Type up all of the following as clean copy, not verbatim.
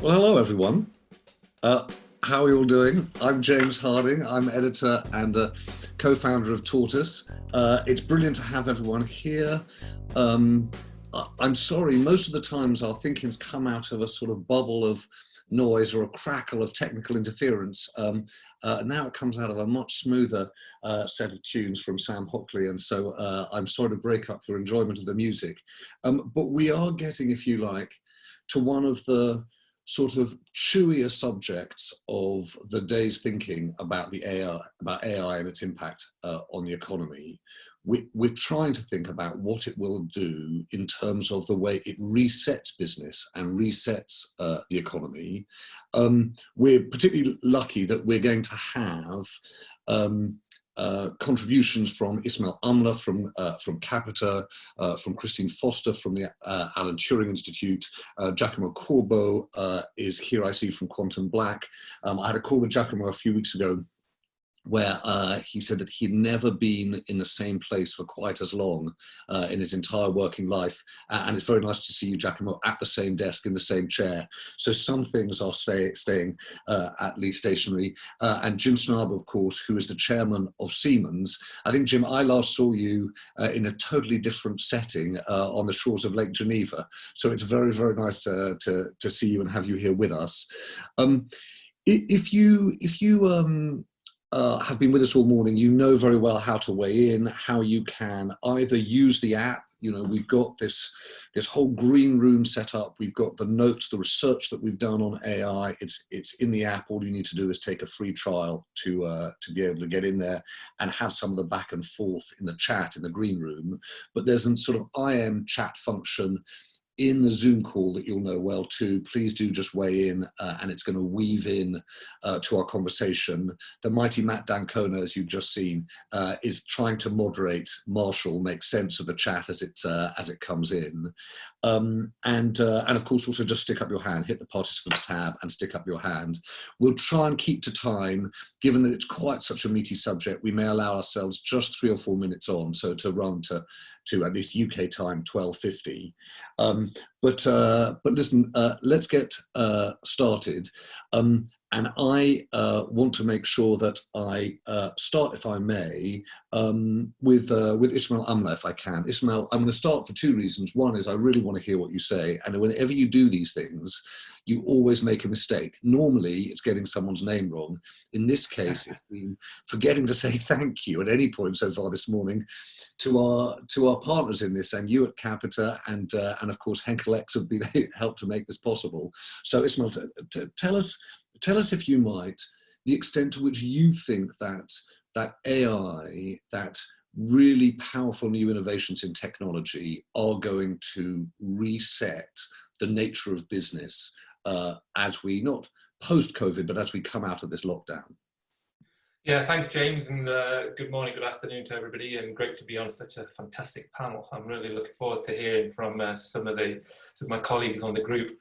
Well, hello everyone. Uh, how are you all doing? I'm James Harding. I'm editor and co-founder of Tortoise. It's brilliant to have everyone here. Um, I'm sorry, most of the times our thinking's come out of a sort of bubble of noise or a crackle of technical interference. Now it comes out of a much smoother set of tunes from Sam Hockley, and so I'm sorry to break up your enjoyment of the music. But we are getting, if you like, to one of the sort of chewier subjects of the day's thinking about AI and its impact on the economy. We're trying to think about what it will do in terms of the way it resets business and resets the economy. We're particularly lucky that we're going to have contributions from Ismail Amla from Capita, from Christine Foster from the Alan Turing Institute. Giacomo Corbo is here, I see, from Quantum Black. I had a call with Giacomo a few weeks ago where he said that he'd never been in the same place for quite as long in his entire working life. And it's very nice to see you, Giacomo, at the same desk in the same chair. So some things are staying at least stationary. And Jim Snabe, of course, who is the chairman of Siemens. I think, Jim, I last saw you in a totally different setting on the shores of Lake Geneva. So it's very, very nice to see you and have you here with us. If you have been with us all morning, you know very well how to weigh in, how you can either use the app. You know, we've got this whole green room set up. We've got the notes, the research that we've done on AI. It's in the app. All you need to do is take a free trial to be able to get in there and have some of the back and forth in the chat in the green room. But there's a sort of IM chat function in the Zoom call that you'll know well too. Please do just weigh in, and it's going to weave in to our conversation. The mighty Matt Dancona, as you've just seen, is trying to moderate, marshal, make sense of the chat as it comes in. And of course, also just stick up your hand, hit the participants tab and stick up your hand. We'll try and keep to time, given that it's quite such a meaty subject. We may allow ourselves just 3 or 4 minutes on, so to run to at least UK time 12:50. But listen, let's get started. And I want to make sure that I start, if I may, with Ismail Amla, if I can. Ismail, I'm going to start for 2 reasons. One is I really want to hear what you say, and whenever you do these things, you always make a mistake. Normally, it's getting someone's name wrong. In this case, it's been forgetting to say thank you at any point so far this morning to our partners in this, and you at Capita, and of course Henkel X have been helped to make this possible. So Ismail, tell us, if you might, the extent to which you think that AI, that really powerful new innovations in technology are going to reset the nature of business as we, not post-COVID, but as we come out of this lockdown. Yeah, thanks, James, and good morning, good afternoon to everybody, and great to be on such a fantastic panel. I'm really looking forward to hearing from some of my colleagues on the group.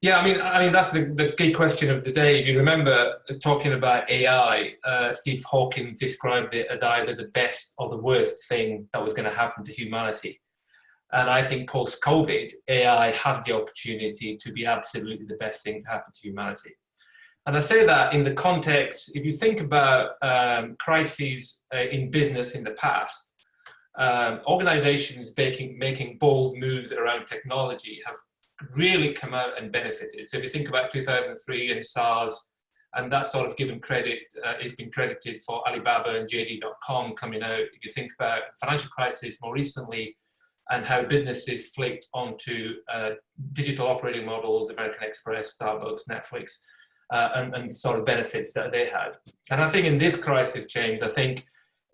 Yeah, I mean that's the key question of the day. If you remember talking about AI, Steve Hawking described it as either the best or the worst thing that was going to happen to humanity. And I think post-COVID, AI has the opportunity to be absolutely the best thing to happen to humanity. And I say that in the context, if you think about crises in business in the past, organizations making bold moves around technology have really come out and benefited. So if you think about 2003 and SARS, and that sort of given credit, it's been credited for Alibaba and JD.com coming out. If you think about financial crisis more recently, and how businesses flicked onto digital operating models, American Express, Starbucks, Netflix, and sort of benefits that they had. And I think in this crisis, James, I think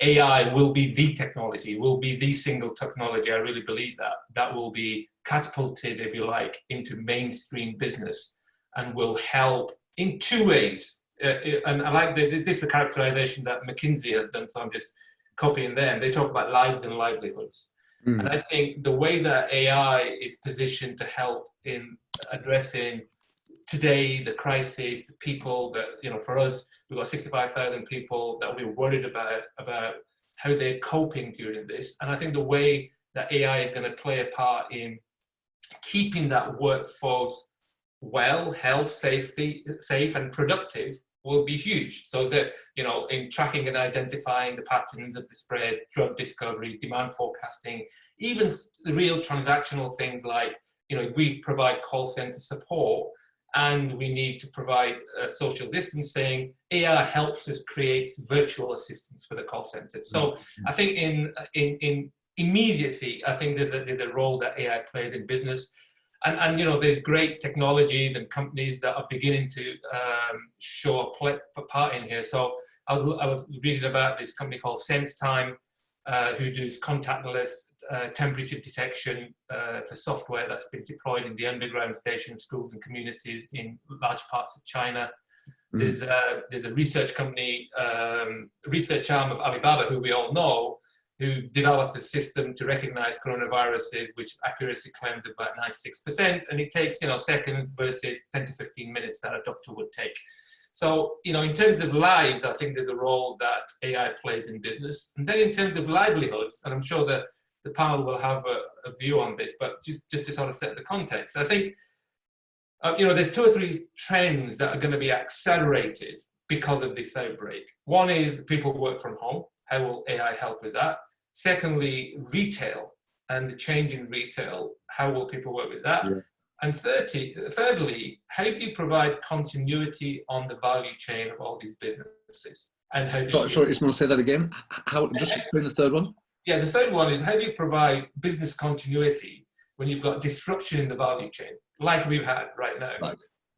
AI will be the technology, will be the single technology. I really believe that will be catapulted, if you like, into mainstream business and will help in 2 ways. And I like this is the characterization that McKinsey has done, so I'm just copying them. They talk about lives and livelihoods. And I think the way that AI is positioned to help in addressing today, the crisis, the people that, for us, we've got 65,000 people that we're worried about how they're coping during this. And I think the way that AI is going to play a part in keeping that workforce well, health, safety, safe and productive will be huge. So that, in tracking and identifying the patterns of the spread, drug discovery, demand forecasting, even the real transactional things like, we provide call center support and we need to provide social distancing, AI helps us create virtual assistants for the call center. So I think in immediacy, I think there's a role that AI plays in business. And there's great technologies and companies that are beginning to show a part in here. So I was reading about this company called SenseTime, who does contactless temperature detection for software that's been deployed in the underground station schools and communities in large parts of China. There's the research company, research arm of Alibaba, who we all know, who developed a system to recognize coronaviruses, which accuracy claims about 96%, and it takes seconds versus 10 to 15 minutes that a doctor would take. So in terms of lives, I think there's a role that AI plays in business. And then in terms of livelihoods, and I'm sure that the panel will have a view on this, but just to sort of set the context, I think there's 2 or 3 trends that are going to be accelerated because of this outbreak. One is people work from home. How will AI help with that? Secondly, retail and the change in retail. How will people work with that? Yeah. And thirdly, how do you provide continuity on the value chain of all these businesses? And how do sorry, Ismail, say that again. How? Just explain the third one. Yeah, the third one is how do you provide business continuity when you've got disruption in the value chain, like we've had right now,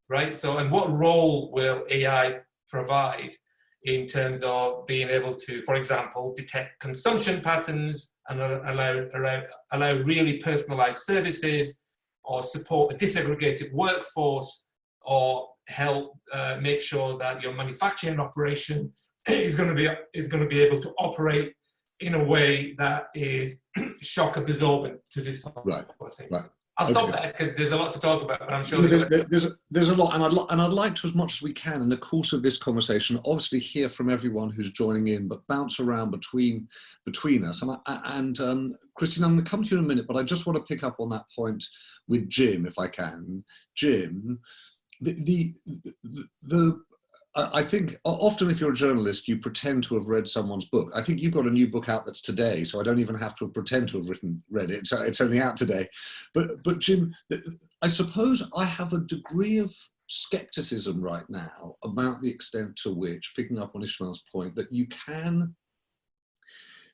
right? So, and what role will AI provide in terms of being able to, for example, detect consumption patterns and allow really personalized services, or support a disaggregated workforce, or help make sure that your manufacturing operation is going to be able to operate in a way that is shock absorbent to this sort of thing. Right. I'll stop there because there's a lot to talk about, but I'm sure there's a lot, and I'd like to, as much as we can in the course of this conversation, obviously hear from everyone who's joining in, but bounce around between us. And Christine, I'm going to come to you in a minute, but I just want to pick up on that point with Jim, if I can. Jim, I think often if you're a journalist, you pretend to have read someone's book. I think you've got a new book out that's today, so I don't even have to pretend to have read it. So it's only out today. But Jim, I suppose I have a degree of skepticism right now about the extent to which, picking up on Ishmael's point, that you can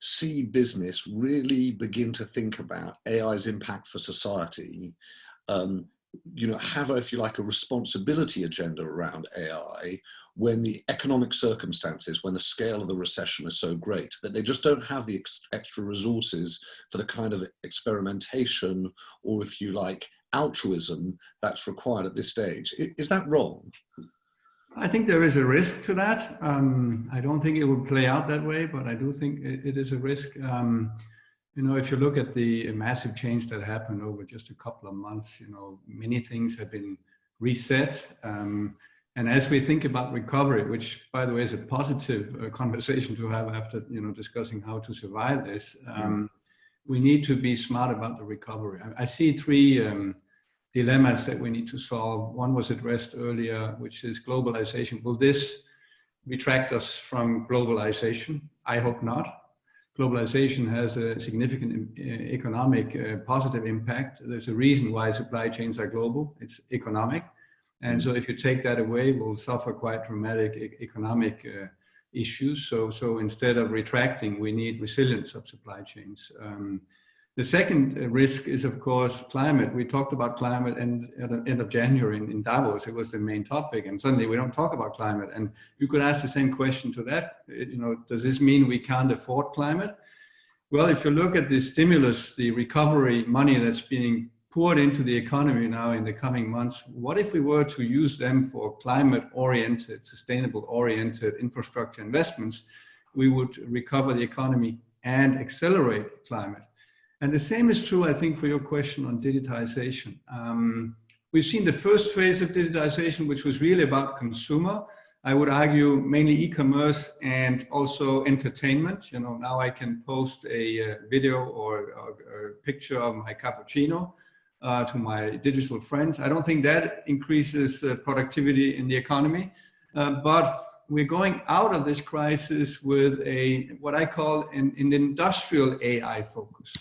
see business really begin to think about AI's impact for society, have, if you like, a responsibility agenda around AI when the economic circumstances, when the scale of the recession is so great that they just don't have the extra resources for the kind of experimentation or, if you like, altruism that's required at this stage. Is that wrong? I think there is a risk to that. I don't think it will play out that way, but I do think it is a risk. If you look at the massive change that happened over just a couple of months, many things have been reset. And as we think about recovery, which, by the way, is a positive conversation to have after, discussing how to survive this, we need to be smart about the recovery. I see 3 dilemmas that we need to solve. One was addressed earlier, which is globalization. Will this retract us from globalization? I hope not. Globalization has a significant economic positive impact. There's a reason why supply chains are global. It's economic. And so if you take that away, we'll suffer quite dramatic economic issues. So instead of retracting, we need resilience of supply chains. The second risk is, of course, climate. We talked about climate at the end of January in Davos. It was the main topic, and suddenly we don't talk about climate. And you could ask the same question to that. Does this mean we can't afford climate? Well, if you look at the stimulus, the recovery money that's being poured into the economy now in the coming months, what if we were to use them for climate-oriented, sustainable-oriented infrastructure investments? We would recover the economy and accelerate climate. And the same is true, I think, for your question on digitization. We've seen the first phase of digitization, which was really about consumer. I would argue mainly e-commerce and also entertainment. Now I can post a video or a picture of my cappuccino to my digital friends. I don't think that increases productivity in the economy, but we're going out of this crisis with what I call an industrial AI focus.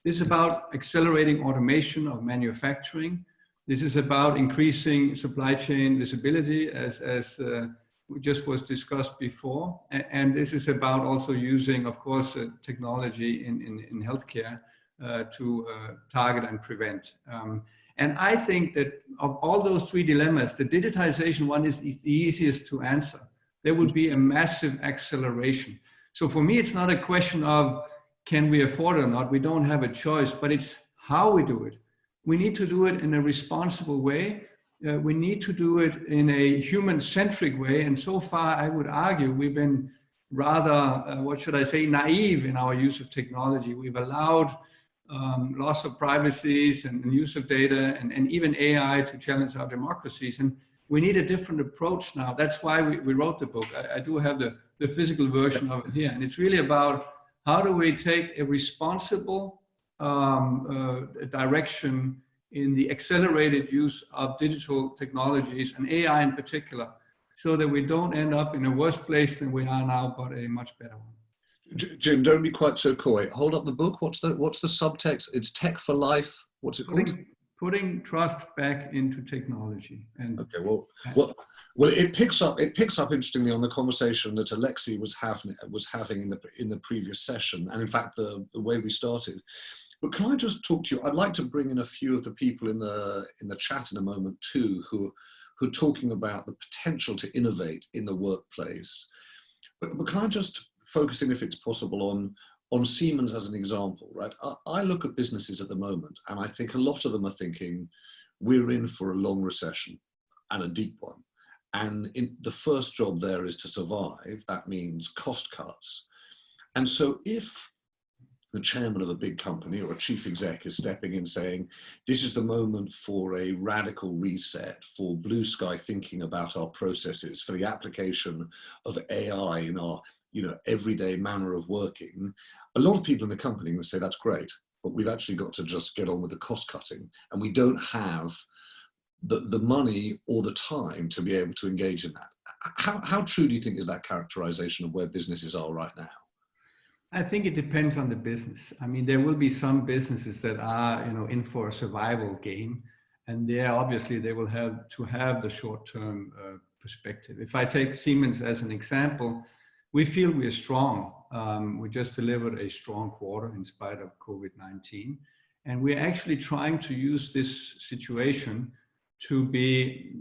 This is about accelerating automation of manufacturing. This is about increasing supply chain visibility, as just was discussed before. And this is about also using, of course, technology in healthcare to target and prevent. And I think that of all those three dilemmas, the digitization one is the easiest to answer. There will be a massive acceleration. So for me, it's not a question of can we afford it or not. We don't have a choice, but it's how we do it. We need to do it in a responsible way. We need to do it in a human-centric way. And so far, I would argue, we've been rather, what should I say, naive in our use of technology. We've allowed loss of privacies and use of data and even AI to challenge our democracies. And we need a different approach now. That's why we wrote the book. I do have the physical version of it here. And it's really about how do we take a responsible direction in the accelerated use of digital technologies and AI in particular, so that we don't end up in a worse place than we are now, but a much better one. Jim, don't be quite so coy. Hold up the book. What's the subtext? It's Tech for Life. What's it called? Putting trust back into technology. And okay, well, it picks up interestingly on the conversation that Alexei was having in the previous session, and in fact the way we started. But can I just talk to you? I'd like to bring in a few of the people in the chat in a moment too, who are talking about the potential to innovate in the workplace. But can I just focus in, if it's possible, on Siemens as an example, right? I look at businesses at the moment, and I think a lot of them are thinking we're in for a long recession and a deep one. And the first job there is to survive. That means cost cuts. And so if the chairman of a big company or a chief exec is stepping in saying, this is the moment for a radical reset, for blue sky thinking about our processes, for the application of AI in our everyday manner of working, a lot of people in the company will say that's great, but we've actually got to just get on with the cost cutting, and we don't have the money or the time to be able to engage in that. How true do you think is that characterization of where businesses are right now? I think it depends on the business. I mean, there will be some businesses that are, in for a survival game, and there obviously they will have to have the short-term perspective. If I take Siemens as an example, we feel we are strong. We just delivered a strong quarter in spite of COVID-19, and we're actually trying to use this situation to be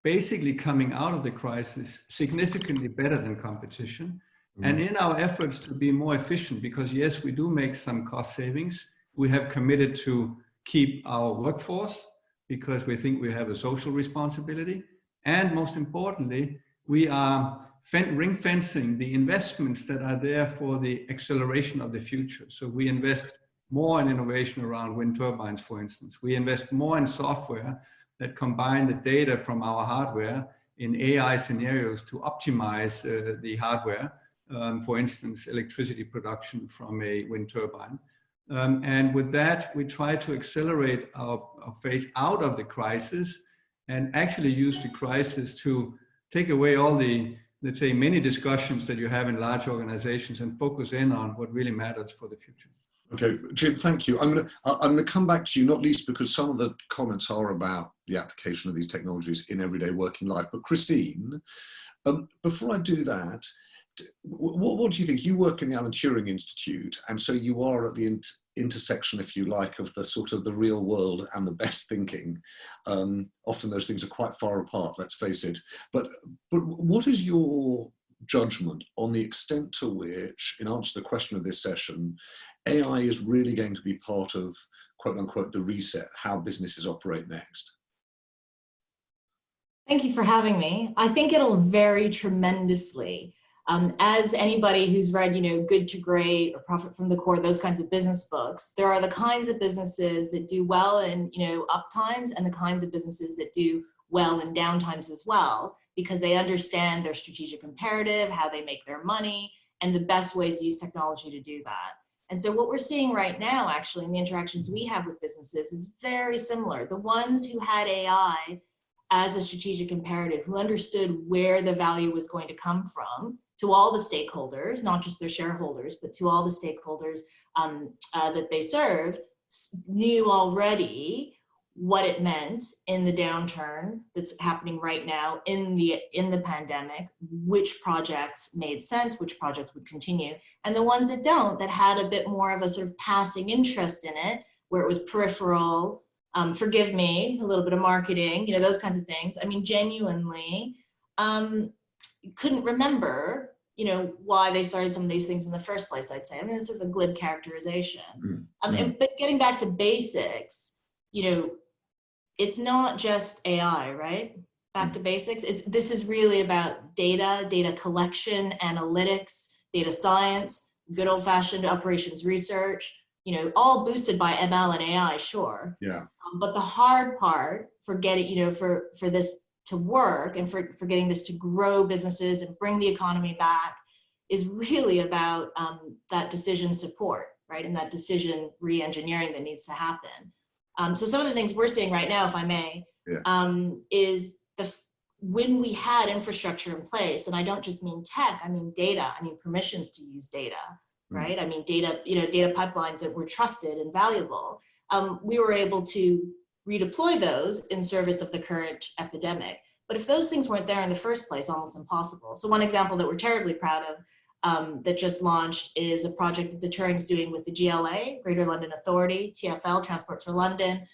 basically coming out of the crisis significantly better than competition. And in our efforts to be more efficient, because yes, we do make some cost savings, we have committed to keep our workforce because we think we have a social responsibility. And most importantly, we are ring fencing the investments that are there for the acceleration of the future. So we invest more in innovation around wind turbines, for instance. We invest more in software that combine the data from our hardware in AI scenarios to optimize the hardware. For instance, electricity production from a wind turbine. And with that, we try to accelerate our phase out of the crisis and actually use the crisis to take away all the, let's say, many discussions that you have in large organizations and focus in on what really matters for the future. Okay, Jim, thank you. I'm going to come back to you, not least because some of the comments are about the application of these technologies in everyday working life. But Christine, before I do that, what do you think? You work in the Alan Turing Institute, and so you are at the intersection, if you like, of the sort of the real world and the best thinking. Often those things are quite far apart, let's face it. But what is your judgment on the extent to which, in answer to the question of this session, AI is really going to be part of, quote unquote, the reset, how businesses operate next? Thank you for having me. I think it'll vary tremendously. As anybody who's read, Good to Great or Profit from the Core, those kinds of business books, there are the kinds of businesses that do well in, up times and the kinds of businesses that do well in downtimes as well, because they understand their strategic imperative, how they make their money, and the best ways to use technology to do that. And so what we're seeing right now, actually, in the interactions we have with businesses is very similar. The ones who had AI as a strategic imperative, who understood where the value was going to come from to all the stakeholders, not just their shareholders, but to all the stakeholders that they served, knew already what it meant in the downturn that's happening right now in the pandemic, which projects made sense, which projects would continue, and the ones that don't, that had a bit more of a sort of passing interest in it, where it was peripheral, forgive me, a little bit of marketing, you know, those kinds of things. I mean, genuinely couldn't remember, you know, why they started some of these things in the first place, I'd say. I mean, it's sort of a glib characterization. But getting back to basics, you know, it's not just AI, right? Back to basics. This is really about data collection, analytics, data science, good old fashioned operations research, you know, all boosted by ML and AI, sure. Yeah. But the hard part for getting, you know, for this to work and for getting this to grow businesses and bring the economy back is really about that decision support, right? And that decision re-engineering that needs to happen. So some of the things we're seeing right now, if I may, is when we had infrastructure in place, and I don't just mean tech, I mean data, I mean permissions to use data, right? I mean data, you know, data pipelines that were trusted and valuable. We were able to redeploy those in service of the current epidemic. But if those things weren't there in the first place, almost impossible. So one example that we're terribly proud of that just launched is a project that the Turing's doing with the GLA, Greater London Authority, TfL, Transport for London,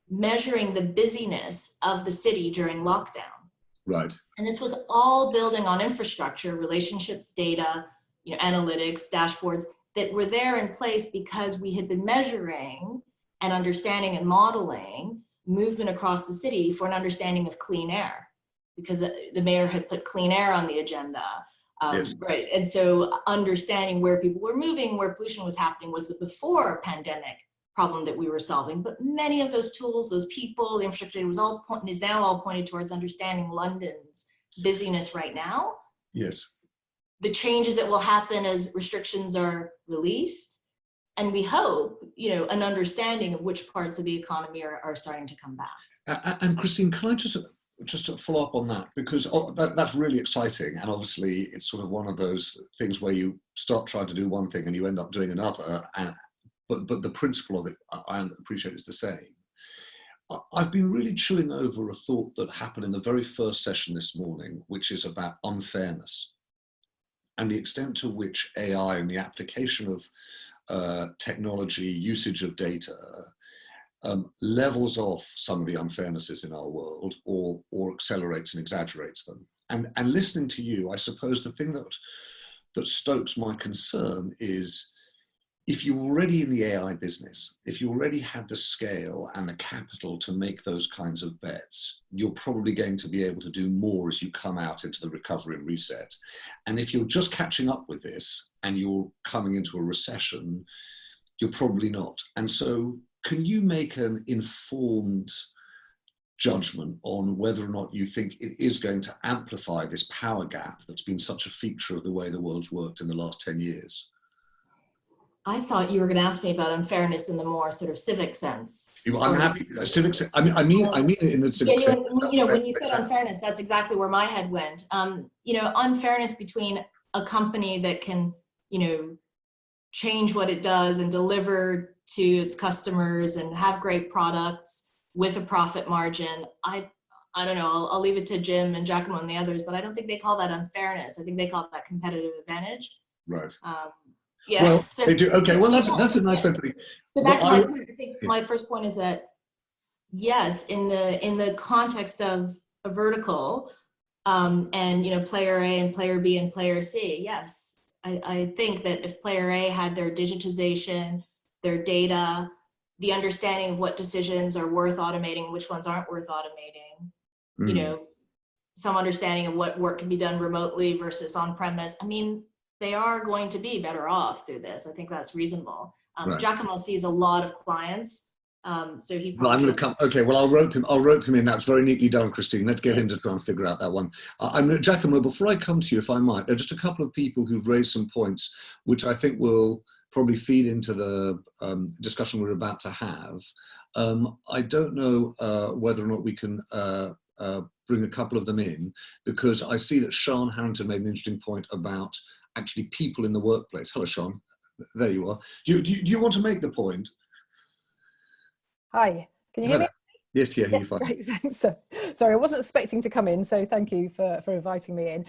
measuring the busyness of the city during lockdown. Right. And this was all building on infrastructure, relationships, data, you know, analytics, dashboards that were there in place because we had been measuring and understanding and modeling movement across the city for an understanding of clean air, because the mayor had put clean air on the agenda. Right. And so understanding where people were moving, where pollution was happening was the before pandemic problem that we were solving. But many of those tools, those people, the infrastructure is now all pointed towards understanding London's busyness right now. Yes. The changes that will happen as restrictions are released. And we hope, you know, an understanding of which parts of the economy are starting to come back. And Christine, can I just to follow up on that, because that's really exciting, and obviously it's sort of one of those things where you start trying to do one thing and you end up doing another, but the principle of it, I appreciate, is the same. I've been really chewing over a thought that happened in the very first session this morning, which is about unfairness and the extent to which AI and the application of technology, usage of data, levels off some of the unfairnesses in our world, or accelerates and exaggerates them. And listening to you, I suppose the thing that stokes my concern is, if you're already in the AI business, if you already had the scale and the capital to make those kinds of bets, you're probably going to be able to do more as you come out into the recovery and reset. And if you're just catching up with this and you're coming into a recession, you're probably not. And so can you make an informed judgment on whether or not you think it is going to amplify this power gap that's been such a feature of the way the world's worked in the last 10 years? I thought you were going to ask me about unfairness in the more sort of civic sense. I'm happy. Civic. I mean it in the civic sense. You know, when you said unfairness, that's exactly where my head went. You know, unfairness between a company that can, you know, change what it does and deliver to its customers and have great products with a profit margin. I don't know. I'll leave it to Jim and Giacomo and the others, but I don't think they call that unfairness. I think they call that competitive advantage. Right. Yeah. Well, so, they do. Okay. Well, that's a nice way of putting it. So back to my point, I think my first point is that yes, in the context of a vertical, and you know, player A and player B and player C, yes, I think that if player A had their digitization, their data, the understanding of what decisions are worth automating, which ones aren't worth automating, you know, some understanding of what work can be done remotely versus on premise. I mean, they are going to be better off through this. I think that's reasonable. Right. Giacomo sees a lot of clients, so he. Well, I'm going to come. Okay, well, I'll rope him in. That's very neatly done, Christine. Let's get him to try and figure out that one. Giacomo, before I come to you, if I might, there are just a couple of people who've raised some points which I think will probably feed into the discussion we're about to have. I don't know whether or not we can bring a couple of them in, because I see that Sian Harrington made an interesting point about actually people in the workplace. Hello, Sian. There you are. Do you want to make the point? Hi, can you hear me? Yes, yeah, Yes, fine. great, thanks. Sorry, I wasn't expecting to come in, so thank you for inviting me in.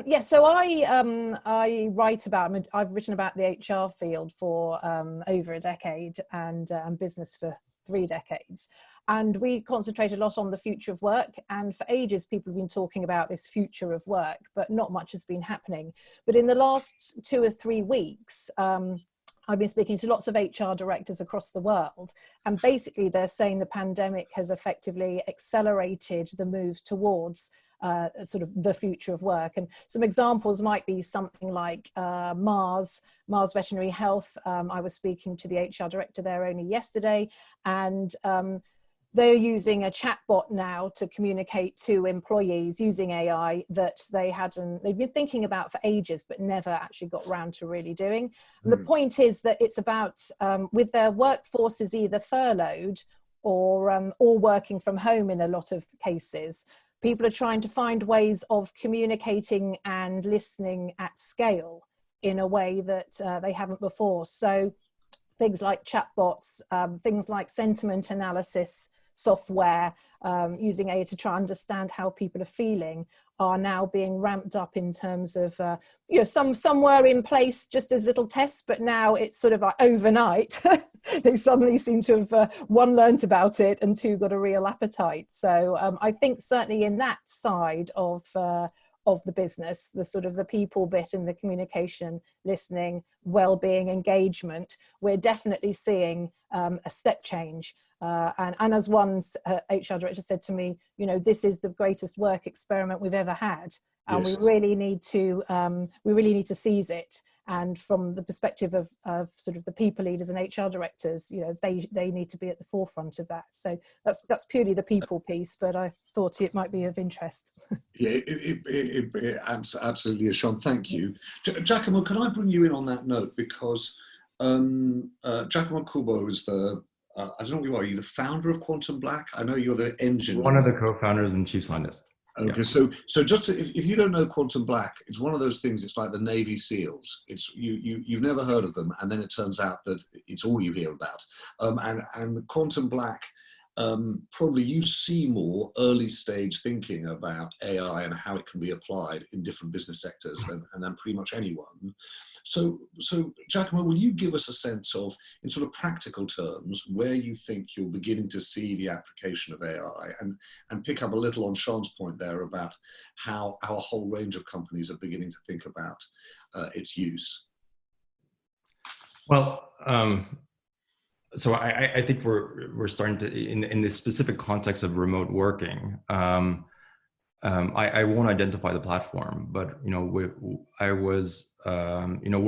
Yeah, so I write about, I've written about the HR field for over a decade, and business for 3 decades. And we concentrate a lot on the future of work. And for ages, people have been talking about this future of work, but not much has been happening. But in the last 2 or 3 weeks, I've been speaking to lots of HR directors across the world, and basically they're saying the pandemic has effectively accelerated the moves towards sort of the future of work. And some examples might be something like Mars Veterinary Health. I was speaking to the HR director there only yesterday, and they're using a chatbot now to communicate to employees using AI that they've been thinking about for ages, but never actually got round to really doing. And the point is that it's about, with their workforces either furloughed or working from home in a lot of cases, people are trying to find ways of communicating and listening at scale in a way that they haven't before. So things like chatbots, things like sentiment analysis software, using AI to try and understand how people are feeling, are now being ramped up in terms of, some were in place just as little tests, but now it's sort of like overnight. They suddenly seem to have, 1, learnt about it, and 2, got a real appetite. So I think certainly in that side of the business, the sort of the people bit and the communication, listening, well-being, engagement, we're definitely seeing a step change. And as one HR director said to me, this is the greatest work experiment we've ever had, and yes, we really need to seize it. And from the perspective of sort of the people leaders and HR directors, they need to be at the forefront of that. So that's purely the people piece, but I thought it might be of interest. Yeah, it absolutely is, Sian. Thank you. Giacomo, can I bring you in on that note? Because Giacomo Cubo is I don't know who you are. Are you the founder of Quantum Black? I know you're the engine. One of the co-founders and chief scientist. Okay, yeah. So just if you don't know Quantum Black, it's one of those things. It's like the Navy SEALs. It's you've never heard of them, and then it turns out that it's all you hear about. And Quantum Black, probably you see more early stage thinking about AI and how it can be applied in different business sectors than pretty much anyone. So Giacomo, will you give us a sense of, in sort of practical terms, where you think you're beginning to see the application of AI, and pick up a little on Sian's point there about how a whole range of companies are beginning to think about its use? Well, so I think we're starting to, in the specific context of remote working, I won't identify the platform, but we're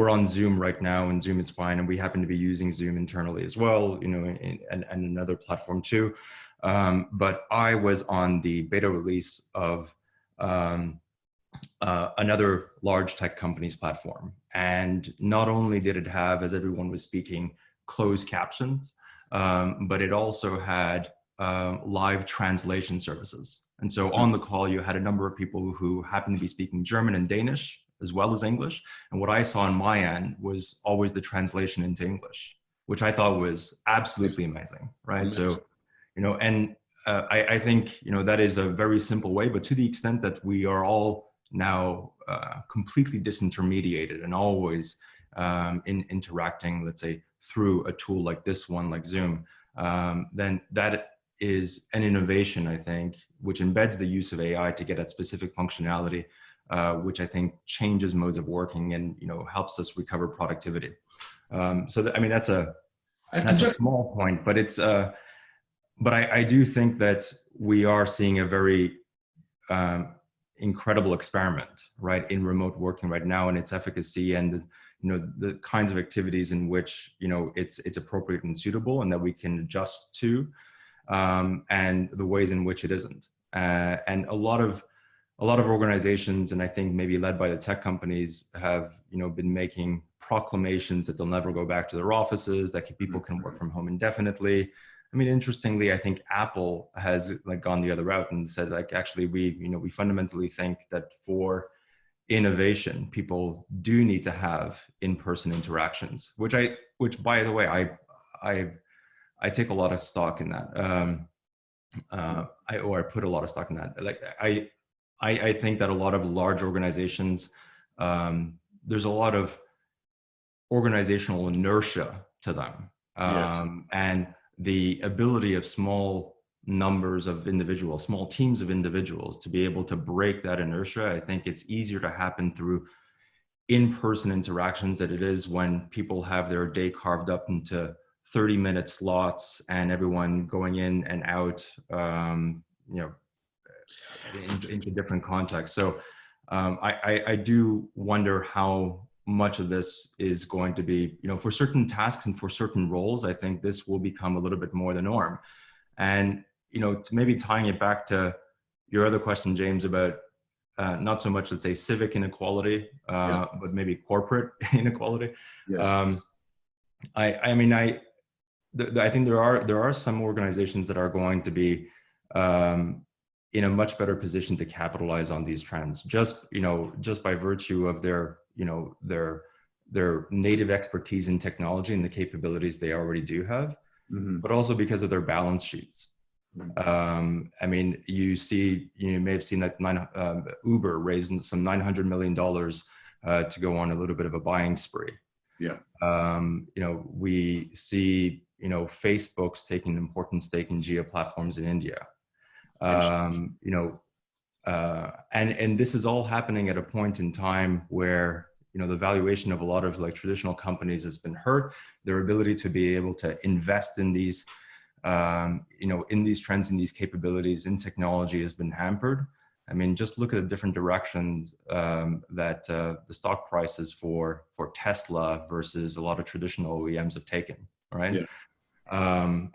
on Zoom right now, and Zoom is fine, and we happen to be using Zoom internally as well, and another platform too. But I was on the beta release of another large tech company's platform, and not only did it have, as everyone was speaking, closed captions, but it also had live translation services. And so on the call, you had a number of people who happened to be speaking German and Danish, as well as English. And what I saw on my end was always the translation into English, which I thought was absolutely amazing, right? So, I think, that is a very simple way, but to the extent that we are all now completely disintermediated and always interacting, let's say, through a tool like this one, like Zoom, then that is an innovation, I think, which embeds the use of AI to get at specific functionality, which I think changes modes of working and helps us recover productivity. That's a small point, but it's but I do think that we are seeing a very incredible experiment, right, in remote working right now, and its efficacy, and the kinds of activities in which it's appropriate and suitable, and that we can adjust to, and the ways in which it isn't. And a lot a lot of organizations, and I think maybe led by the tech companies, have been making proclamations that they'll never go back to their offices, that people can work from home indefinitely. I mean, interestingly, I think Apple has gone the other route and said actually we fundamentally think that for innovation, people do need to have in-person interactions, which by the way, I take a lot of stock in that. I put a lot of stock in that. I think that a lot of large organizations, there's a lot of organizational inertia to them. And the ability of small numbers of individuals, small teams of individuals to be able to break that inertia, I think it's easier to happen through in-person interactions than it is when people have their day carved up into 30-minute slots and everyone going in and out, into different contexts. So I do wonder how much of this is going to be, for certain tasks and for certain roles. I think this will become a little bit more the norm. And, to maybe tying it back to your other question, James, about not so much, let's say, civic inequality, but maybe corporate inequality. Yes. I think there are some organizations that are going to be in a much better position to capitalize on these trends, just by virtue of their native expertise in technology and the capabilities they already do have, but also because of their balance sheets. I mean, you may have seen that Uber raised some $900 million to go on a little bit of a buying spree. Yeah. We see, Facebook's taking an important stake in Jio platforms in India. And this is all happening at a point in time where, the valuation of a lot of traditional companies has been hurt. Their ability to be able to invest in these, in these trends, in these capabilities, in technology has been hampered. I mean, just look at the different directions that the stock prices for Tesla versus a lot of traditional OEMs have taken, right? Yeah.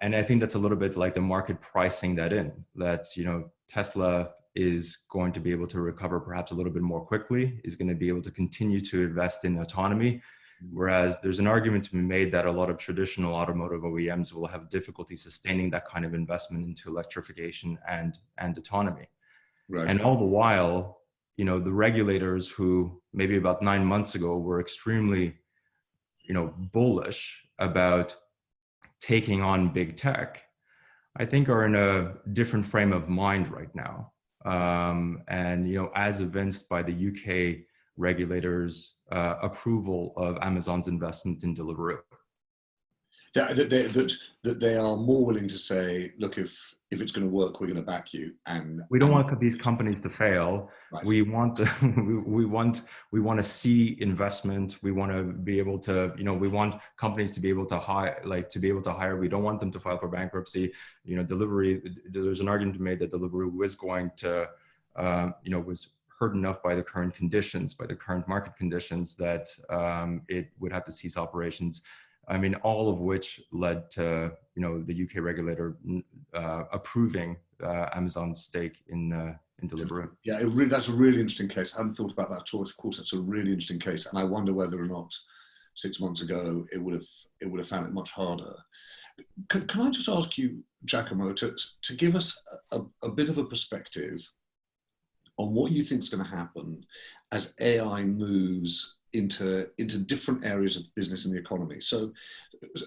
And I think that's a little bit like the market pricing that in, that, Tesla is going to be able to recover perhaps a little bit more quickly, is going to be able to continue to invest in autonomy. Whereas there's an argument to be made that a lot of traditional automotive OEMs will have difficulty sustaining that kind of investment into electrification and autonomy. Right. And all the while, the regulators who maybe about 9 months ago were extremely, bullish about taking on big tech, I think are in a different frame of mind right now. And, as evinced by the UK regulators' approval of Amazon's investment in Deliveroo. That they are more willing to say, look, if it's going to work, we're going to back you. And we don't want these companies to fail. Right. We want to see investment. We want to be able to, we want companies to be able to hire, We don't want them to file for bankruptcy. There's an argument made that Deliveroo was going to, was hurt enough by the current conditions, by the current market conditions, that it would have to cease operations. I mean, all of which led to, the UK regulator approving Amazon's stake in Deliveroo. Yeah, that's a really interesting case. I hadn't thought about that at all. Of course, it's a really interesting case, and I wonder whether or not 6 months ago it would have found it much harder. Can I just ask you, Giacomo, to give us a bit of a perspective on what you think is going to happen as AI moves into different areas of business in the economy. So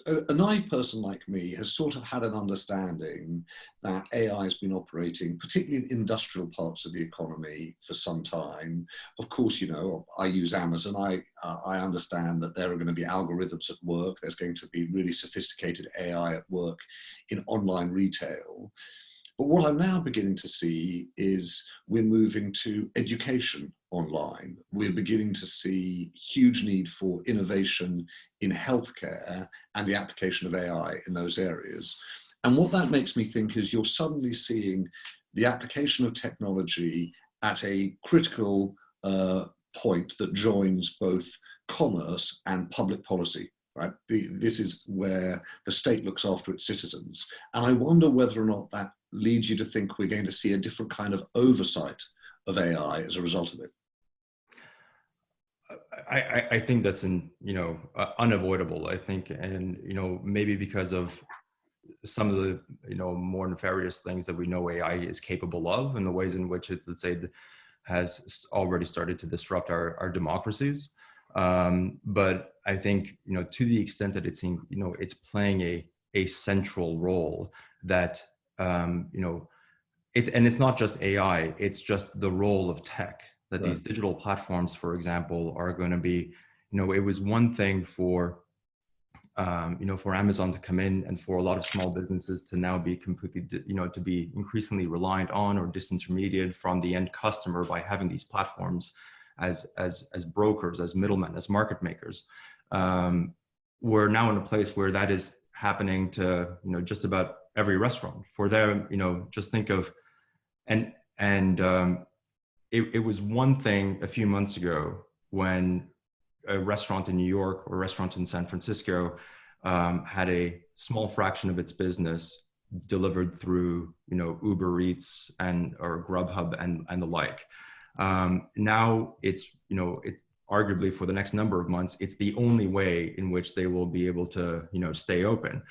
a naive person like me has sort of had an understanding that AI has been operating, particularly in industrial parts of the economy, for some time. Of course, I use Amazon. I understand that there are going to be algorithms at work. There's going to be really sophisticated AI at work in online retail. But what I'm now beginning to see is we're moving to education online. We're beginning to see huge need for innovation in healthcare and the application of AI in those areas. And what that makes me think is you're suddenly seeing the application of technology at a critical point that joins both commerce and public policy. Right? This is where the state looks after its citizens. And I wonder whether or not that leads you to think we're going to see a different kind of oversight of AI as a result of it? I think that's unavoidable. I think, and maybe because of some of the more nefarious things that we know AI is capable of, and the ways in which it's, let's say, has already started to disrupt our democracies. But I think to the extent that it's playing a central role, that it's not just AI, it's just the role of tech, that these digital platforms, for example, are going to be, it was one thing for for Amazon to come in and for a lot of small businesses to now be completely, to be increasingly reliant on or disintermediated from the end customer by having these platforms as brokers, as middlemen, as market makers. We're now in a place where that is happening to, just about every restaurant. For them, just think of, it was one thing a few months ago when a restaurant in New York or a restaurant in San Francisco had a small fraction of its business delivered through, Uber Eats or Grubhub and the like. Now it's arguably for the next number of months, it's the only way in which they will be able to, stay open.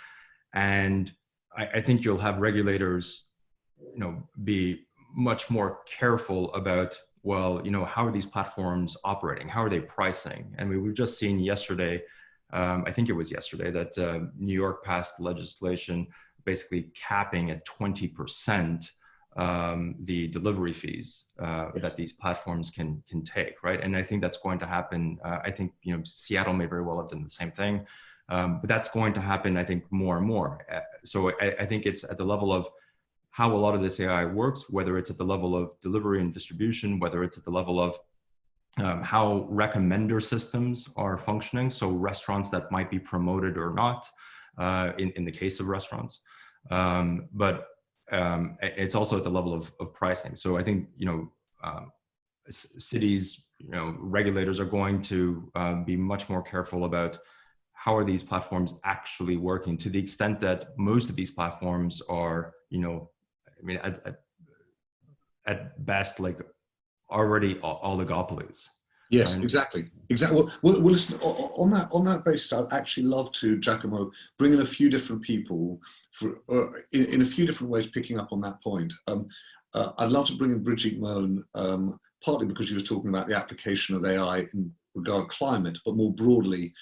And I think you'll have regulators, be much more careful about, well, how are these platforms operating? How are they pricing? And we've just seen yesterday, I think it was yesterday, that New York passed legislation basically capping at 20% the delivery fees that these platforms can take, right? And I think that's going to happen. I think Seattle may very well have done the same thing, but that's going to happen, I think, more and more. So I think it's at the level of how a lot of this AI works, whether it's at the level of delivery and distribution, whether it's at the level of how recommender systems are functioning. So restaurants that might be promoted or not, in the case of restaurants. But it's also at the level of pricing. So I think, cities, regulators are going to be much more careful about how are these platforms actually working, to the extent that most of these platforms are, at best, like already oligopolies. Yes, exactly. Well, listen, on that basis, I'd actually love to, Giacomo, bring in a few different people in a few different ways, picking up on that point. I'd love to bring in Bridget Moan, partly because she was talking about the application of AI in regard to climate, but more broadly,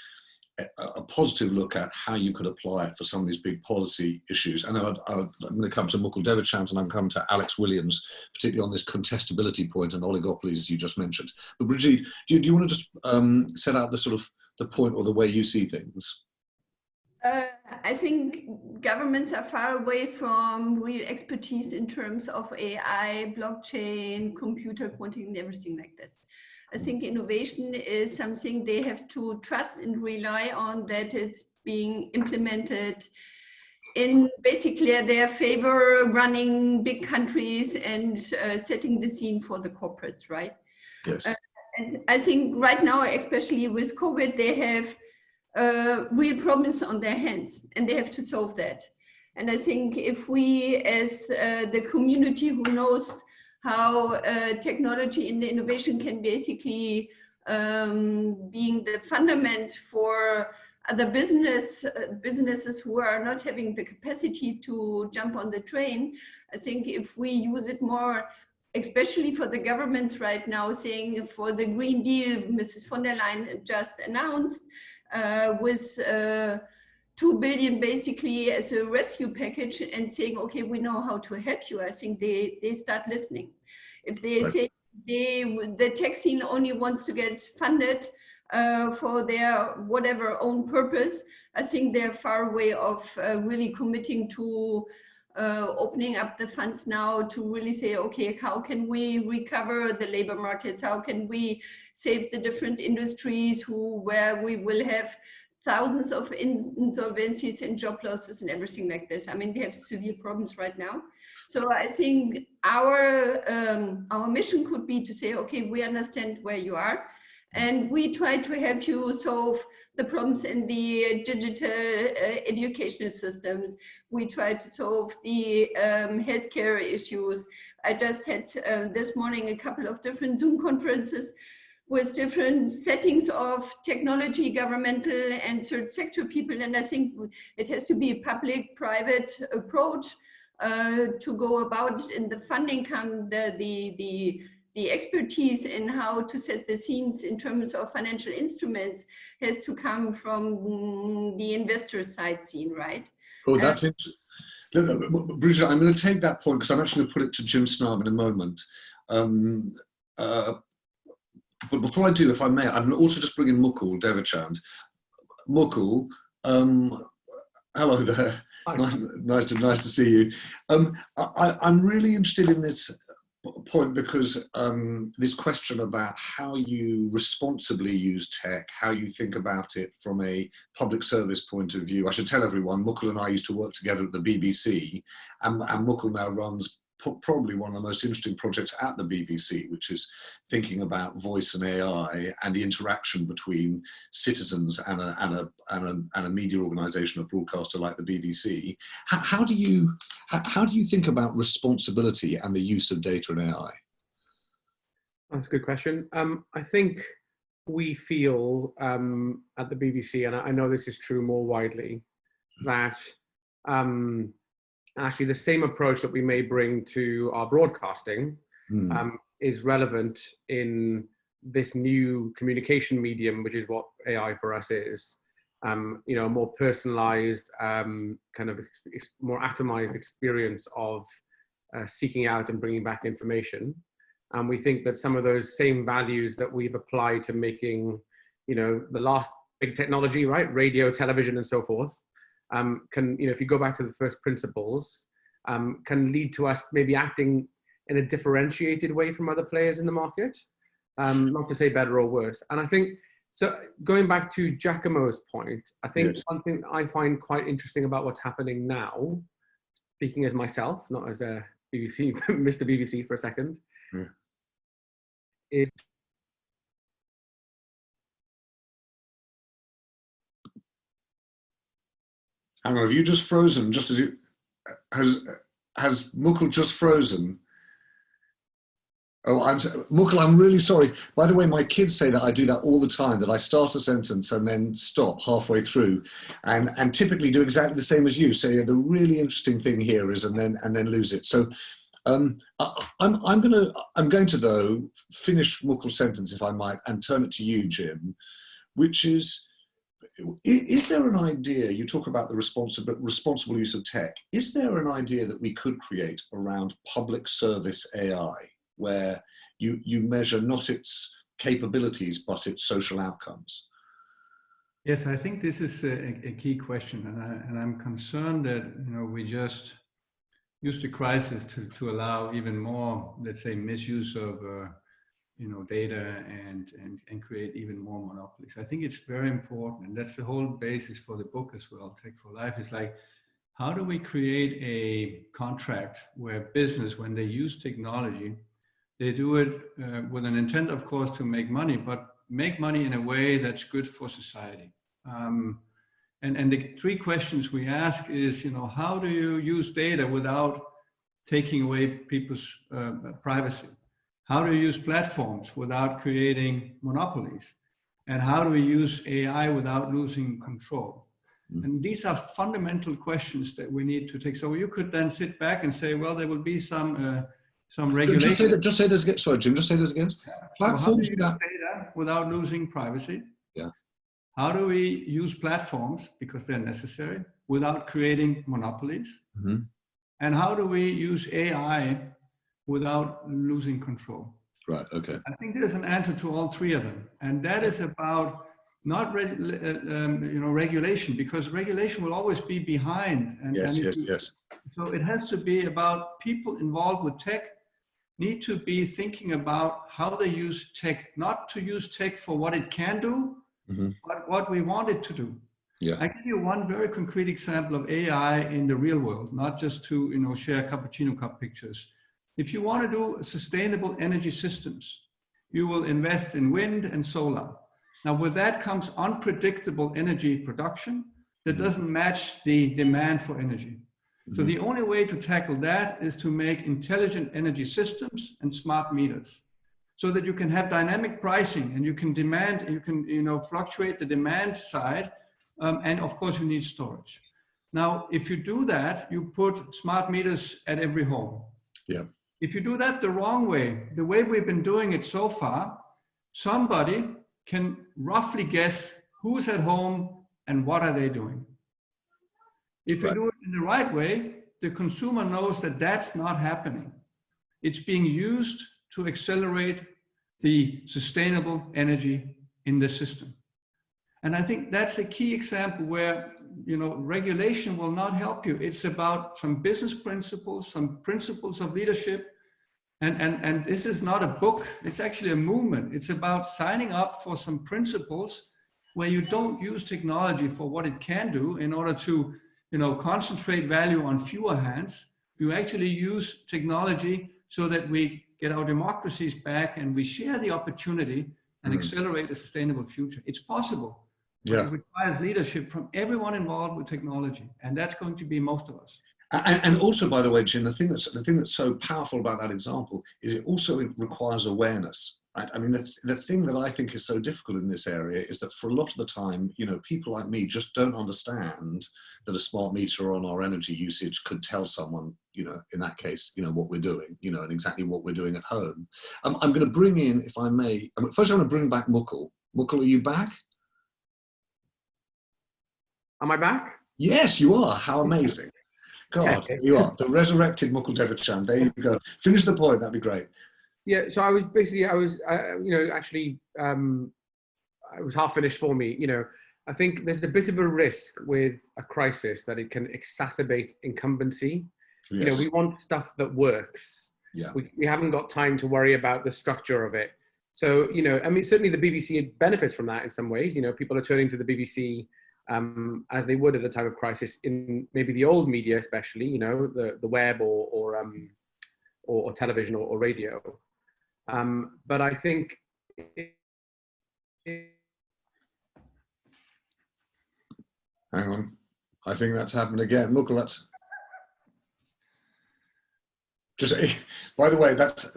a positive look at how you could apply it for some of these big policy issues. And then I'm going to come to Mukul Devachand, and I'm coming to Alex Williams, particularly on this contestability point and oligopolies, as you just mentioned. But Bridget, do you want to just set out the point or the way you see things? I think governments are far away from real expertise in terms of AI, blockchain, computer quantum, and everything like this. I think innovation is something they have to trust and rely on, that it's being implemented in basically their favor, running big countries and setting the scene for the corporates, right? Yes. And I think right now, especially with COVID, they have real problems on their hands and they have to solve that. And I think if we, as the community who knows how technology and innovation can basically being the fundament for other businesses who are not having the capacity to jump on the train. I think if we use it more, especially for the governments right now, saying for the Green Deal, Mrs. von der Leyen just announced with 2 billion basically as a rescue package, and saying, okay, we know how to help you. I think they start listening. If they say the tech scene only wants to get funded for their whatever own purpose, I think they're far away of really committing to opening up the funds now to really say, okay, how can we recover the labor markets? How can we save the different industries where we will have thousands of insolvencies and job losses and everything like this? I mean, they have severe problems right now. So I think our mission could be to say, okay, we understand where you are. And we try to help you solve the problems in the digital educational systems. We try to solve the healthcare issues. I just had this morning a couple of different Zoom conferences with different settings of technology, governmental and third sector people. And I think it has to be a public-private approach to go about it. In the funding come the expertise in how to set the scenes in terms of financial instruments has to come from the investor side scene, right? Oh, that's it. Bridget, I'm going to take that point because I'm actually going to put it to Jim Snarb in a moment. But before I do, if I may, I'm also just bringing Mukul Devachand. Mukul, hello there. Nice to see you. I'm really interested in this point because this question about how you responsibly use tech, how you think about it from a public service point of view. I should tell everyone, Mukul and I used to work together at the BBC, and Mukul now runs probably one of the most interesting projects at the BBC, which is thinking about voice and AI and the interaction between citizens and a media organisation, a broadcaster like the BBC. How do you think about responsibility and the use of data and AI? That's a good question. I think we feel at the BBC, and I know this is true more widely, that actually the same approach that we may bring to our broadcasting is relevant in this new communication medium, which is what AI for us is. You know, a more personalized, kind of more atomized experience of seeking out and bringing back information. And we think that some of those same values that we've applied to making, you know, the last big technology, right, radio, television, and so forth, can, you know, if you go back to the first principles, can lead to us maybe acting in a differentiated way from other players in the market, not to say better or worse. And I think, so going back to Giacomo's point, I think something I find quite interesting about what's happening now, speaking as myself, not as a BBC, Mr. BBC for a second, is Hang on, have you just frozen? Just as you has Mukul just frozen? Oh, Mukul, I'm really sorry. By the way, my kids say that I do that all the time, that I start a sentence and then stop halfway through and typically do exactly the same as you. Say the really interesting thing here is, and then lose it. So I'm going to though finish Mukul's sentence, if I might, and turn it to you, Jim, which is there an idea, you talk about the responsible use of tech, is there an idea that we could create around public service AI, where you measure not its capabilities, but its social outcomes? Yes, I think this is a key question, and I'm concerned that, you know, we just used the crisis to allow even more, let's say, misuse of you know, data and create even more monopolies. I think it's very important, and that's the whole basis for the book as well, Tech for Life. It's like, how do we create a contract where business, when they use technology, they do it with an intent, of course, to make money, but make money in a way that's good for society. And the three questions we ask is, you know, how do you use data without taking away people's privacy? How do you use platforms without creating monopolies? And how do we use AI without losing control? And these are fundamental questions that we need to take. So you could then sit back and say, well, there will be some regulation. Just say this again. Sorry, Jim, just say this again. Platforms so how do you use data without losing privacy? Yeah. How do we use platforms, because they're necessary, without creating monopolies? And how do we use AI without losing control? Right, okay. I think there's an answer to all three of them. And that is about not you know, regulation, because regulation will always be behind. And, yes. So it has to be about people involved with tech need to be thinking about how they use tech, not to use tech for what it can do, but what we want it to do. Yeah. I give you one very concrete example of AI in the real world, not just to, you know, share cappuccino cup pictures. If you want to do sustainable energy systems, you will invest in wind and solar. Now with that comes unpredictable energy production that doesn't match the demand for energy. So the only way to tackle that is to make intelligent energy systems and smart meters, so that you can have dynamic pricing and you can demand, you can fluctuate the demand side, and of course you need storage. Now, if you do that, you put smart meters at every home. Yeah. If you do that the wrong way, the way we've been doing it so far, somebody can roughly guess who's at home and what are they doing. If you do it in the right way, the consumer knows that that's not happening. It's being used to accelerate the sustainable energy in the system. And I think that's a key example where regulation will not help you. It's about some business principles, some principles of leadership. And this is not a book, it's actually a movement. It's about signing up for some principles where you don't use technology for what it can do in order to concentrate value on fewer hands. You actually use technology so that we get our democracies back and we share the opportunity and accelerate a sustainable future. It's possible. Yeah. It requires leadership from everyone involved with technology, and that's going to be most of us. And also, by the way, Jim, the thing that's so powerful about that example is it also requires awareness, right? I mean, the thing that I think is so difficult in this area is that for a lot of the time, people like me just don't understand that a smart meter on our energy usage could tell someone, in that case, what we're doing, and exactly what we're doing at home. I'm going to bring in, if I may, first I'm going to bring back Mukul. Mukul, are you back? Am I back? Yes, you are. How amazing. God, there you are. The resurrected Mukul Devachan. There you go. Finish the point. That'd be great. Yeah, so I was half finished for me. I think there's a bit of a risk with a crisis that it can exacerbate incumbency. Yes. We want stuff that works. Yeah. We haven't got time to worry about the structure of it. So, certainly the BBC benefits from that in some ways. People are turning to the BBC as they would at a time of crisis in maybe the old media, especially, the web or television or radio. But I think hang on, I think that's happened again. Mukul, that's just, by the way, that's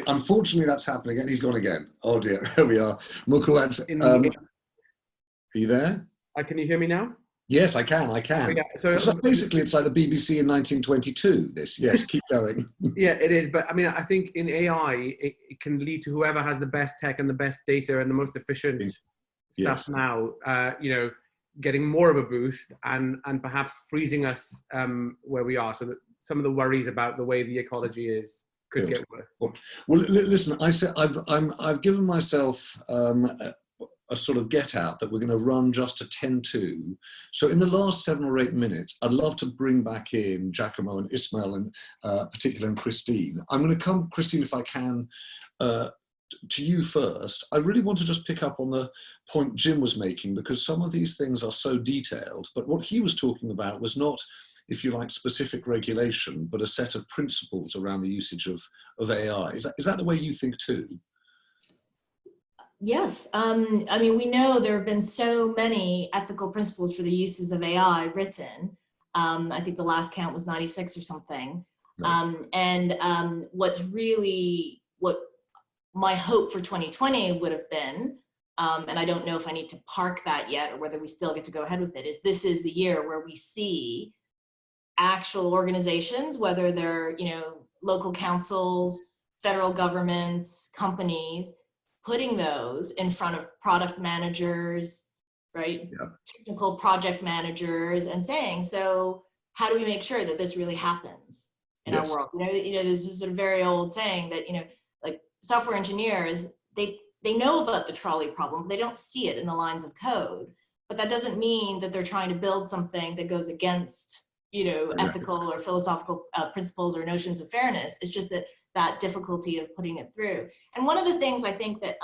unfortunately that's happening again. He's gone again. Oh dear, there we are. Mukul, that's are you there? Can you hear me now? Yes, I can. Oh, yeah. So basically, it's like the BBC in 1922. Yes, keep going. Yeah, it is. But I think in AI, it can lead to whoever has the best tech and the best data and the most efficient stuff now, getting more of a boost and perhaps freezing us where we are. So that some of the worries about the way the ecology is could get worse. Well, listen, I said I've given myself a sort of get out that we're going to run just to 10-2. So in the last 7 or 8 minutes, I'd love to bring back in Giacomo and Ismail and particularly Christine. I'm going to come, Christine, if I can, to you first. I really want to just pick up on the point Jim was making, because some of these things are so detailed, but what he was talking about was not, if you like, specific regulation, but a set of principles around the usage of AI. Is that the way you think too? Yes, we know there have been so many ethical principles for the uses of AI written. I think the last count was 96 or something. Right. What my hope for 2020 would have been, and I don't know if I need to park that yet or whether we still get to go ahead with it, is this is the year where we see actual organizations, whether they're, local councils, federal governments, companies, putting those in front of product managers, right? Yeah. Technical project managers, and saying, so how do we make sure that this really happens in our world? There's this sort of very old saying that, like software engineers, they know about the trolley problem, but they don't see it in the lines of code. But that doesn't mean that they're trying to build something that goes against, ethical or philosophical principles or notions of fairness. It's just that difficulty of putting it through. And one of the things I think that,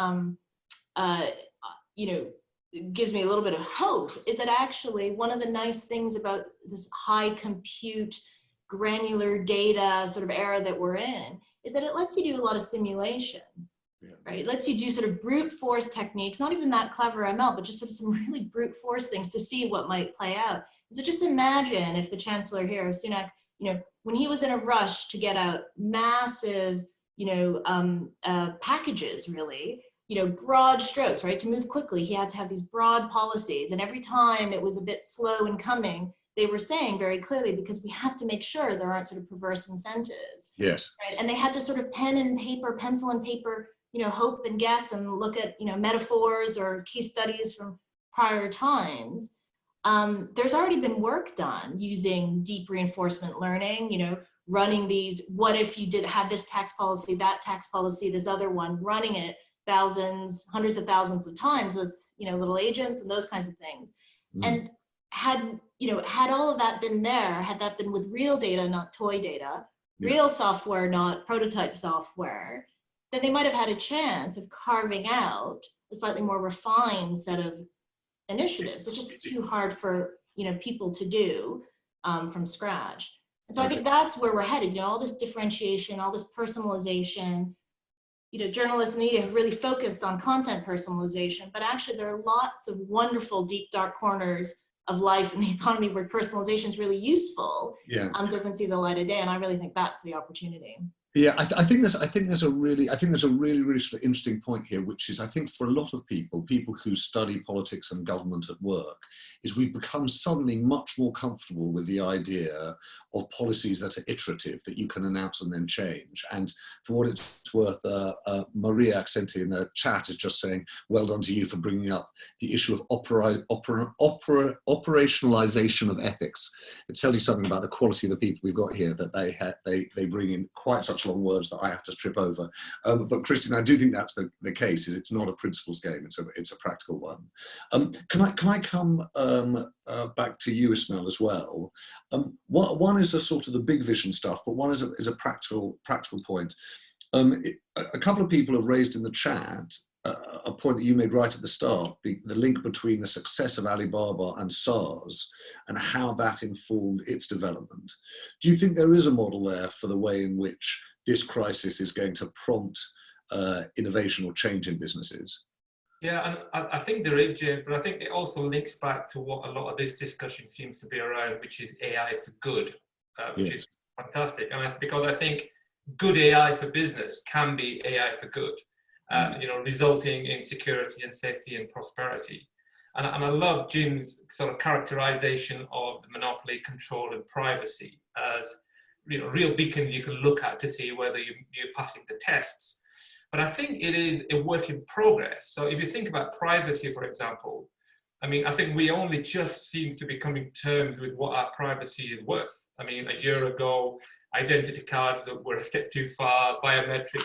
gives me a little bit of hope is that actually one of the nice things about this high compute, granular data sort of era that we're in is that it lets you do a lot of simulation. Yeah. right? It lets you do sort of brute force techniques, not even that clever ML, but just sort of some really brute force things to see what might play out. So just imagine if the Chancellor here, Sunak, when he was in a rush to get out massive, packages, really, broad strokes, right? To move quickly, he had to have these broad policies. And every time it was a bit slow in coming, they were saying very clearly, because we have to make sure there aren't sort of perverse incentives. Yes. Right? And they had to sort of pencil and paper, hope and guess and look at, metaphors or case studies from prior times. There's already been work done using deep reinforcement learning, running these, what if you had this tax policy, that tax policy, this other one, running it thousands, hundreds of thousands of times with, little agents and those kinds of things. And had all of that been there, had that been with real data, not toy data, real software, not prototype software, then they might have had a chance of carving out a slightly more refined set of initiatives. It's just too hard for people to do from scratch. And so I think that's where we're headed. All this differentiation, all this personalization. Journalists and media have really focused on content personalization, but actually there are lots of wonderful deep dark corners of life in the economy where personalization is really useful. Doesn't see the light of day, and I really think that's the opportunity. Yeah, I think there's a really sort of interesting point here, which is, I think for a lot of people who study politics and government at work, is we've become suddenly much more comfortable with the idea of policies that are iterative, that you can announce and then change. And for what it's worth, Maria Accenti in the chat is just saying, well done to you for bringing up the issue of operationalization of ethics. It tells you something about the quality of the people we've got here, that they bring in quite such long words that I have to trip over. But Christian, I do think that's the case. Is it's not a principles game; it's a practical one. Can I come back to you, Ismail, as well? One is a sort of the big vision stuff, but one is a practical point. A couple of people have raised in the chat a point that you made right at the start, the link between the success of Alibaba and SARS and how that informed its development. Do you think there is a model there for the way in which this crisis is going to prompt innovation or change in businesses? Yeah, and I think there is, James, but I think it also links back to what a lot of this discussion seems to be around, which is AI for good, which is fantastic. And because I think good AI for business can be AI for good. Resulting in security and safety and prosperity. And I love Jim's sort of characterization of the monopoly, control and privacy as real beacons you can look at to see whether you're passing the tests. But I think it is a work in progress. So if you think about privacy, for example, I think we only just seem to be coming to terms with what our privacy is worth. A year ago, identity cards that were a step too far, biometric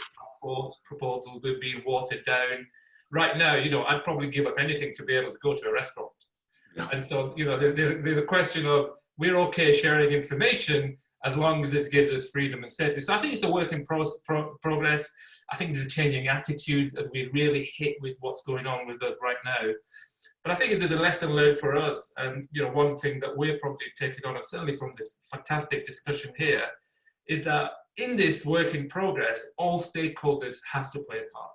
proposals were being watered down. Right now, I'd probably give up anything to be able to go to a restaurant. And so, there's a question of, we're okay sharing information as long as it gives us freedom and safety. So I think it's a work in progress. I think there's a changing attitude as we really hit with what's going on with us right now. But I think there's a lesson learned for us. And, one thing that we're probably taking on, and certainly from this fantastic discussion here, is that in this work in progress, all stakeholders have to play a part.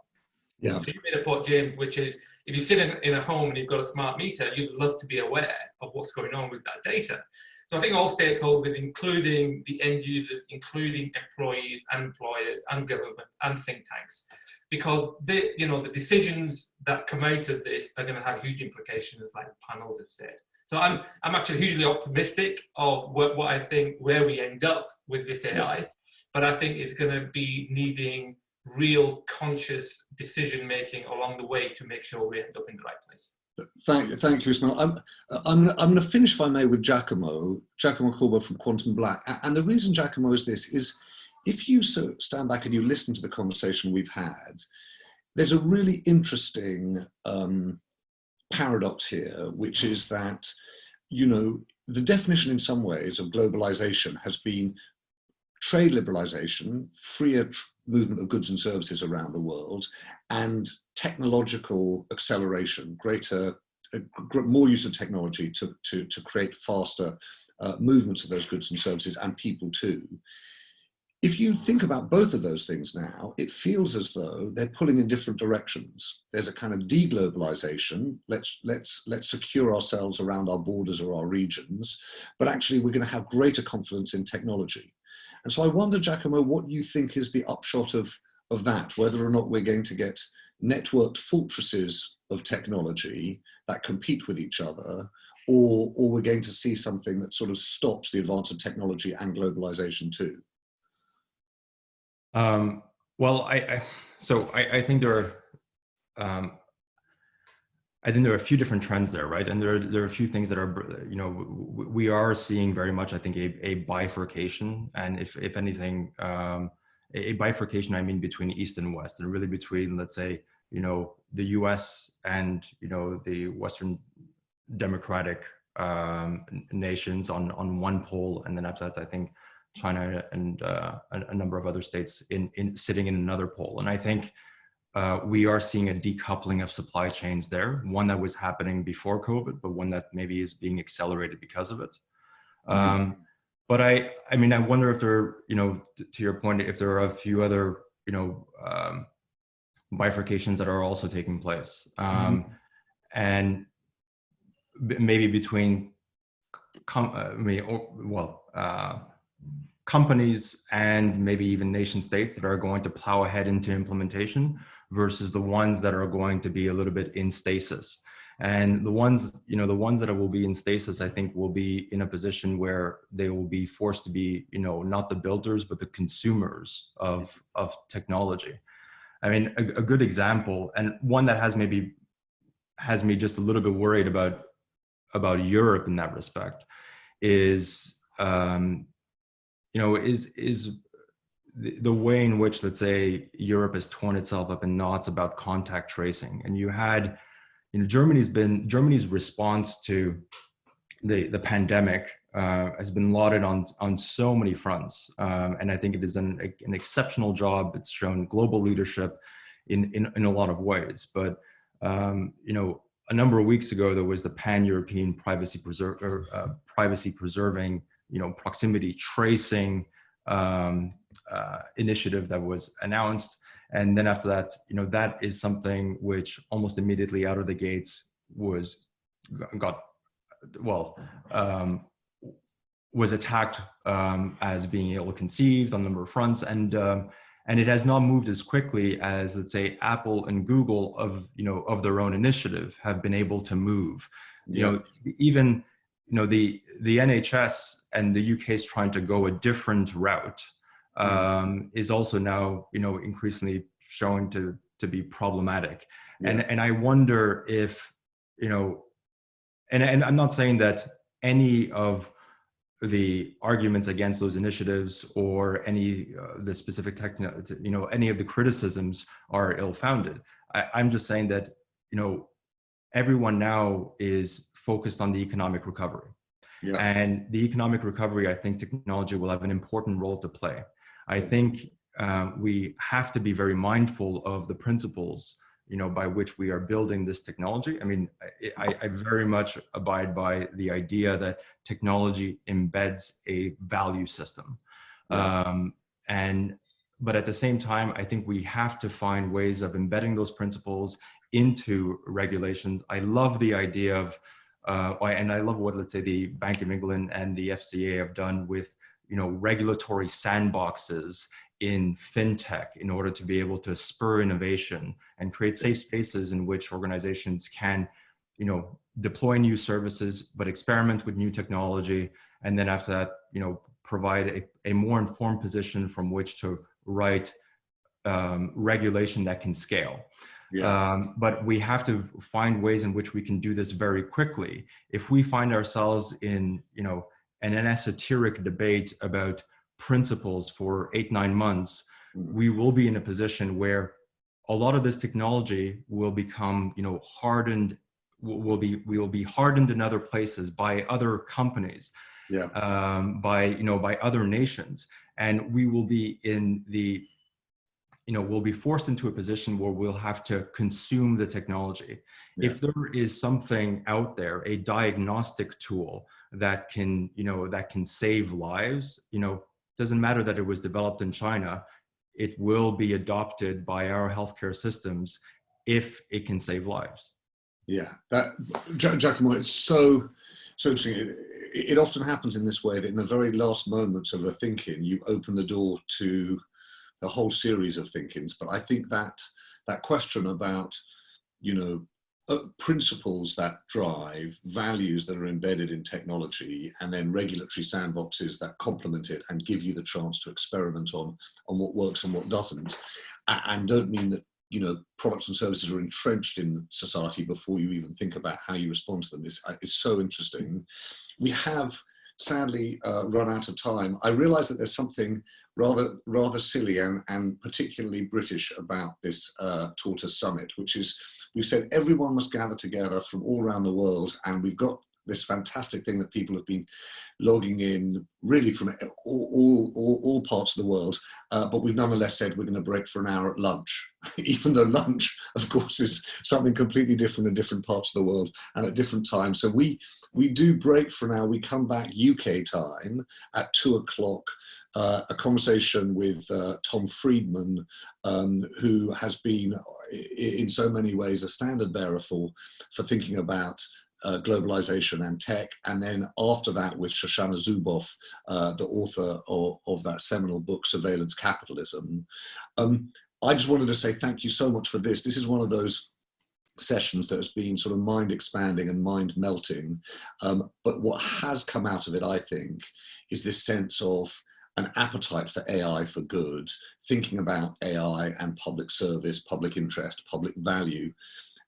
Yeah. So you made a point, James, which is, if you sit in a home and you've got a smart meter, you'd love to be aware of what's going on with that data. So I think all stakeholders, including the end users, including employees and employers and government and think tanks, because the decisions that come out of this are going to have huge implications, like the panels have said. So I'm actually hugely optimistic of what I think, where we end up with this AI, but I think it's going to be needing real conscious decision making along the way to make sure we end up in the right place. Thank you, Ismail. I'm going to finish, if I may, with Giacomo Corbo from Quantum Black. And the reason, Giacomo, is this, is if you stand back and you listen to the conversation we've had, there's a really interesting paradox here, which is that, the definition in some ways of globalization has been trade liberalization, freer movement of goods and services around the world, and technological acceleration, more use of technology to create faster movements of those goods and services, and people too. if you think about both of those things now, it feels as though they're pulling in different directions. There's a kind of deglobalization. Let's secure ourselves around our borders or our regions, but actually we're going to have greater confidence in technology. And so I wonder, Giacomo, what you think is the upshot of that, whether or not we're going to get networked fortresses of technology that compete with each other, or we're going to see something that sort of stops the advance of technology and globalization too. Well, I think there are, I think there are a few different trends there, right? And there are a few things that are, you know, we are seeing very much, I think, a bifurcation, and if anything, a bifurcation, I mean, between East and West, and really between, let's say, you know, the U.S. and, you know, the Western democratic nations on one pole, and then after that, I think China and a number of other states sitting in another pole. And I think we are seeing a decoupling of supply chains there, one that was happening before COVID, but one that maybe is being accelerated because of it. But I mean, I wonder if there, you know, to your point, if there are a few other, you know, bifurcations that are also taking place. And maybe between companies and maybe even nation states that are going to plow ahead into implementation versus the ones that are going to be a little bit in stasis. And the ones, you know, the ones that will be in stasis, I think, will be in a position where they will be forced to be, you know, not the builders, but the consumers of technology. I mean, a good example, and one that has me just a little bit worried about Europe in that respect, is you know, is the way in which, let's say, Europe has torn itself up in knots about contact tracing. And you had, you know, Germany's response to the pandemic has been lauded on so many fronts, and I think it is an exceptional job. It's shown global leadership in a lot of ways. But you know, a number of weeks ago, there was the Pan-European privacy preserving, you know, proximity tracing initiative that was announced. And then after that, you know, that is something which almost immediately out of the gates was attacked as being ill-conceived on a number of fronts, and it has not moved as quickly as, let's say, Apple and Google of their own initiative have been able to move. You know, even, you know, the NHS and the UK is trying to go a different route, is also now, you know, increasingly showing to be problematic. And I wonder if, you know, and I'm not saying that any of the arguments against those initiatives or any the specific you know, any of the criticisms are ill-founded. I'm just saying that, you know, everyone now is focused on the economic recovery. And the economic recovery, I think technology will have an important role to play. I think we have to be very mindful of the principles, you know, by which we are building this technology. I mean, I very much abide by the idea that technology embeds a value system. But at the same time, I think we have to find ways of embedding those principles into regulations. I love the idea of, and I love what, let's say, the Bank of England and the FCA have done with, you know, regulatory sandboxes in fintech in order to be able to spur innovation and create safe spaces in which organizations can, you know, deploy new services, but experiment with new technology. And then after that, you know, provide a more informed position from which to write regulation that can scale. But we have to find ways in which we can do this very quickly. If we find ourselves in, you know, an esoteric debate about principles for 8-9 months, we will be in a position where a lot of this technology will become, you know, hardened. We will be hardened in other places by other companies, by other nations, and we will be in the, you know, we'll be forced into a position where we'll have to consume the technology. If there is something out there, a diagnostic tool that can, you know, that can save lives, you know, doesn't matter that it was developed in China, it will be adopted by our healthcare systems if it can save lives. Yeah, that, Giacomo, it's so interesting. It often happens in this way, that in the very last moments of a thinking, you open the door to a whole series of thinkings. But I think that question about, principles that drive, values that are embedded in technology, and then regulatory sandboxes that complement it and give you the chance to experiment on what works and what doesn't, and don't mean that products and services are entrenched in society before you even think about how you respond to them, is so interesting. We have sadly run out of time. I realize that there's something rather silly and particularly British about this Tortoise Summit, which is, we've said everyone must gather together from all around the world, and we've got this fantastic thing that people have been logging in really from all parts of the world, but we've nonetheless said we're going to break for an hour at lunch, even though lunch, of course, is something completely different in different parts of the world and at different times. So we do break for an hour. We come back UK time at 2 o'clock, a conversation with Tom Friedman, who has been in so many ways a standard bearer for thinking about globalization and tech, and then after that with Shoshana Zuboff, the author of that seminal book, Surveillance Capitalism. I just wanted to say thank you so much for this. This is one of those sessions that has been sort of mind expanding and mind melting. But what has come out of it, I think, is this sense of an appetite for AI for good, thinking about AI and public service, public interest, public value.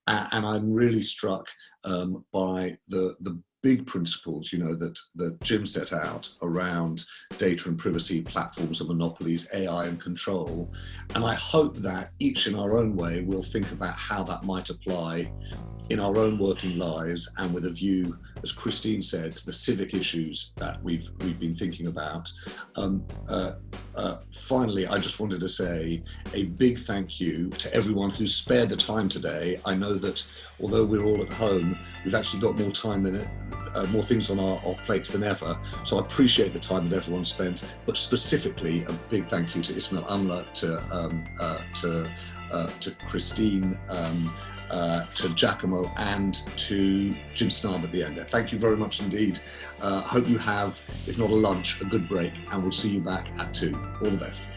And I'm really struck by the big principles, that Jim set out around data and privacy, platforms and monopolies, AI and control. And I hope that each in our own way will think about how that might apply in our own working lives, and with a view, as Christine said, to the civic issues that we've been thinking about. Finally, I just wanted to say a big thank you to everyone who spared the time today. I know that although we're all at home, we've actually got more time more things on our plates than ever. So I appreciate the time that everyone spent, but specifically a big thank you to Ismail Amla, to Christine, to Giacomo, and to Jim Snarb at the end there. Thank you very much indeed. Hope you have, if not a lunch, a good break, and we'll see you back at 2. All the best.